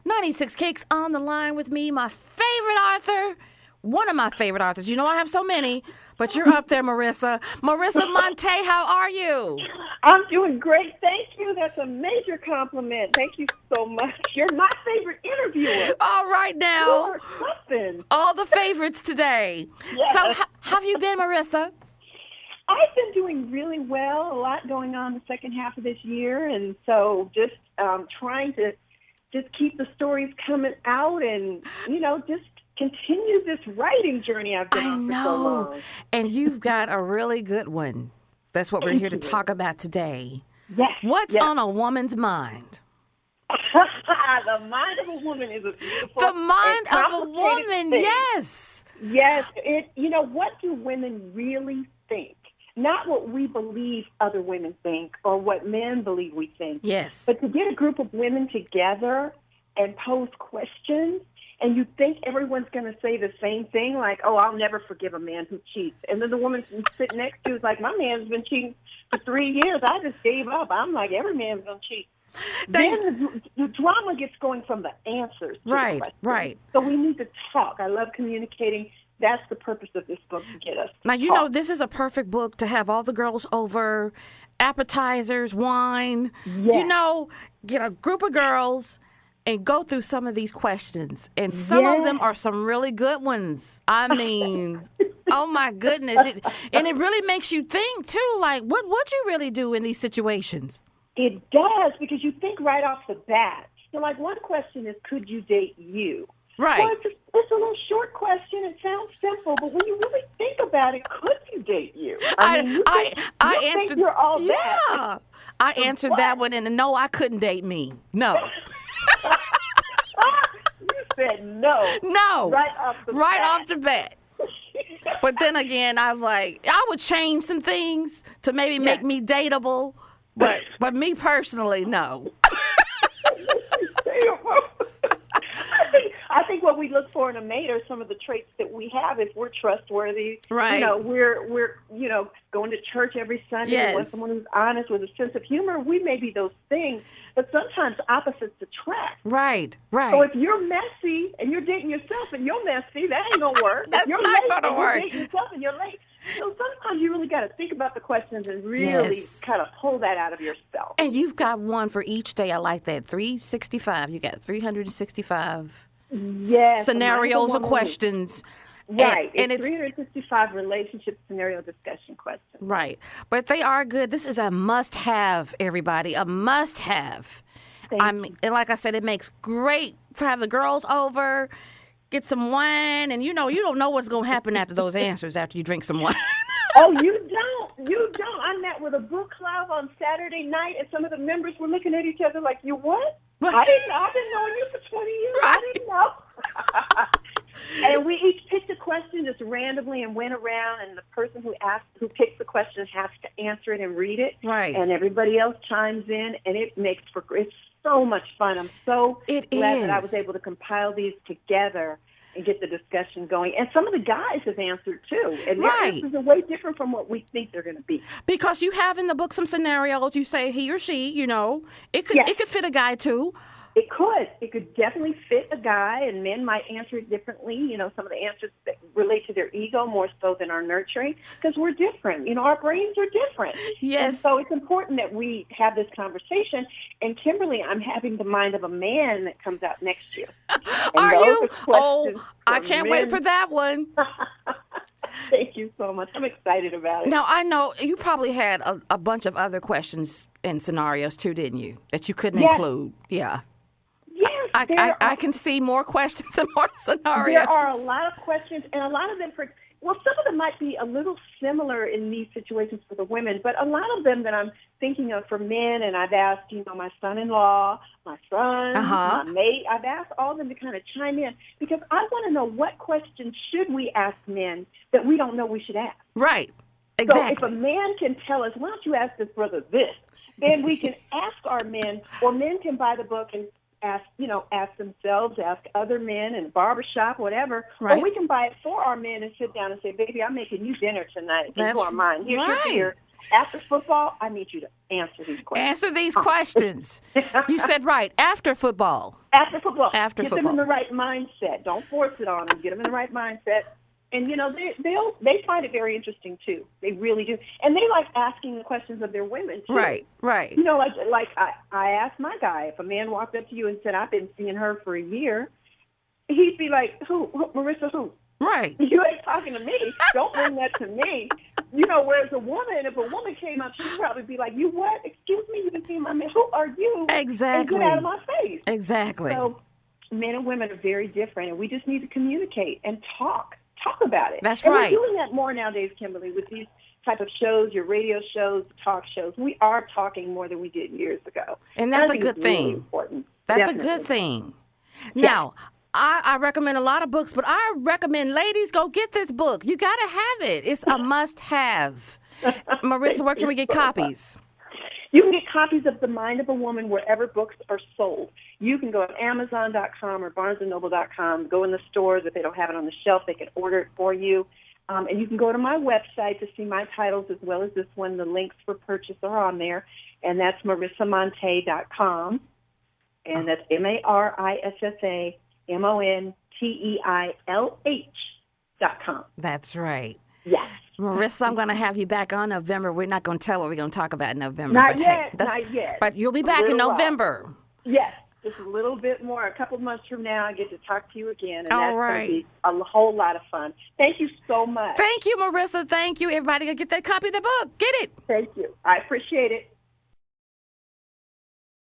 96 Kicks on the line with me, my favorite author, one of my favorite authors. You know I have so many, but you're up there, Marissa. Marissa Monteilh, how are you? I'm doing great. Thank you. That's a major compliment. Thank you so much. You're my favorite interviewer. All right now. You are something. All the favorites today. Yes. So how have you been, Marissa? I've been doing really well. A lot going on the second half of this year, and so just trying to just keep the stories coming out and, just continue this writing journey I've been on for so long. And you've got a really good one. That's what we're here to talk about today. Yes. What's on a woman's mind? The mind of a woman is a beautiful The mind and of a woman, thing. yes. Yes. What do women really think? Not what we believe other women think or what men believe we think. Yes. But to get a group of women together and pose questions, and you think everyone's going to say the same thing, like, oh, I'll never forgive a man who cheats. And then the woman sitting next to you is like, my man's been cheating for 3 years. I just gave up. I'm like, every man's going to cheat. Then the drama gets going from the answers. Right, right. So we need to talk. I love communicating. That's the purpose of this book, to get us Now, talk. this is a perfect book to have all the girls over, appetizers, wine. Yes. Get a group of girls and go through some of these questions. And some of them are some really good ones. I mean, oh, my goodness. And it really makes you think, too, like, what would you really do in these situations? It does, because you think right off the bat. So, like, one question is, could you date you? Right. Well, it's a little short question. It sounds simple, but when you really think about it, could you date you? I mean, you think you're all that. Yeah. I answered that one, and no, I couldn't date me. No. You said no. No. Right off the bat. But then again, I was like, I would change some things to maybe make me dateable, but me personally, no. I think what we look for in a mate are some of the traits that we have. If we're trustworthy, right? We're going to church every Sunday. Yes. We want someone who's honest with a sense of humor. We may be those things, but sometimes opposites attract. Right. So if you're messy and you're dating yourself and you're messy, that ain't gonna work. That's you're not late gonna and work. You're dating yourself and you're late. So sometimes you really got to think about the questions and really kind of pull that out of yourself. And you've got one for each day. I like that. 365. You got 365 scenarios or questions. Right. And it's 365 relationship scenario discussion questions. Right. But they are good. This is a must-have, everybody. A must-have. And like I said, it makes great for have the girls over, get some wine, and you don't know what's going to happen after those answers after you drink some wine. Oh, you don't. You don't. I met with a book club on Saturday night, and some of the members were looking at each other like, you what? I didn't know. I've been knowing you for 20 years. Right. I didn't know. And we each picked a question just randomly and went around, and the person who picks the question has to answer it and read it. Right. And everybody else chimes in, and it makes it's so much fun. I'm so glad that I was able to compile these together and get the discussion going. And some of the guys have answered, too. And their answers are way different from what we think they're going to be. Because you have in the book some scenarios. You say he or she, it could fit a guy, too. It could. It could definitely fit a guy, and men might answer it differently. Some of the answers that relate to their ego more so than our nurturing, because we're different. Our brains are different. Yes. And so it's important that we have this conversation. And Kimberly, I'm having the mind of a man that comes out next year. Are you? Oh, I can't wait for that one. Thank you so much. I'm excited about it. Now, I know you probably had a bunch of other questions and scenarios, too, didn't you, that you couldn't include? Yeah. Yes, I can see more questions and more scenarios. There are a lot of questions, and a lot of them, some of them might be a little similar in these situations for the women, but a lot of them that I'm thinking of for men, and I've asked, my son-in-law, my son, my mate, I've asked all of them to kind of chime in, because I want to know what questions should we ask men that we don't know we should ask. Right, exactly. So if a man can tell us, why don't you ask this brother this, then we can ask our men, or men can buy the book and ask themselves, ask other men in a barbershop, whatever. Right. Or we can buy it for our men and sit down and say, baby, I'm making you dinner tonight. You are mine. Here's your beer. After football, I need you to answer these questions. Answer these questions. You said right. After football. After football. After Get football. them in the right mindset. Don't force it on them. Get them in the right mindset. And, you know, they find it very interesting, too. They really do. And they like asking the questions of their women, too. Right, right. You know, like I asked my guy, if a man walked up to you and said, I've been seeing her for a year, he'd be like, who? Marissa, who? Right. You ain't talking to me. Don't bring that to me. You know, whereas a woman, if a woman came up, she'd probably be like, you what? Excuse me, you've been seeing my man. Who are you? Exactly. And get out of my face. Exactly. So men and women are very different, and we just need to communicate and talk about it. That's and right. We're doing that more nowadays, Kimberly, with these type of shows, your radio shows, talk shows. We are talking more than we did years ago. And that's a good it's really thing. important. That's Definitely. a good thing. Now, I recommend a lot of books, but I recommend ladies go get this book. You got to have it. It's a must-have. Marissa, where can we get copies? You can get copies of The Mind of a Woman wherever books are sold. You can go to Amazon.com or BarnesandNoble.com. Go in the stores. If they don't have it on the shelf, they can order it for you. And you can go to my website to see my titles as well as this one. The links for purchase are on there. And that's MarissaMonteilh.com. And that's MarissaMonteilh.com. That's right. Yes. Marissa, I'm going to have you back on November. We're not going to tell what we're going to talk about in November. Not but yet. Hey, Not yet. But you'll be back in November. Yes. Just a little bit more. A couple of months from now, I get to talk to you again. And All that's right. going to be a whole lot of fun. Thank you so much. Thank you, Marissa. Thank you. Everybody, get that copy of the book. Get it. Thank you. I appreciate it.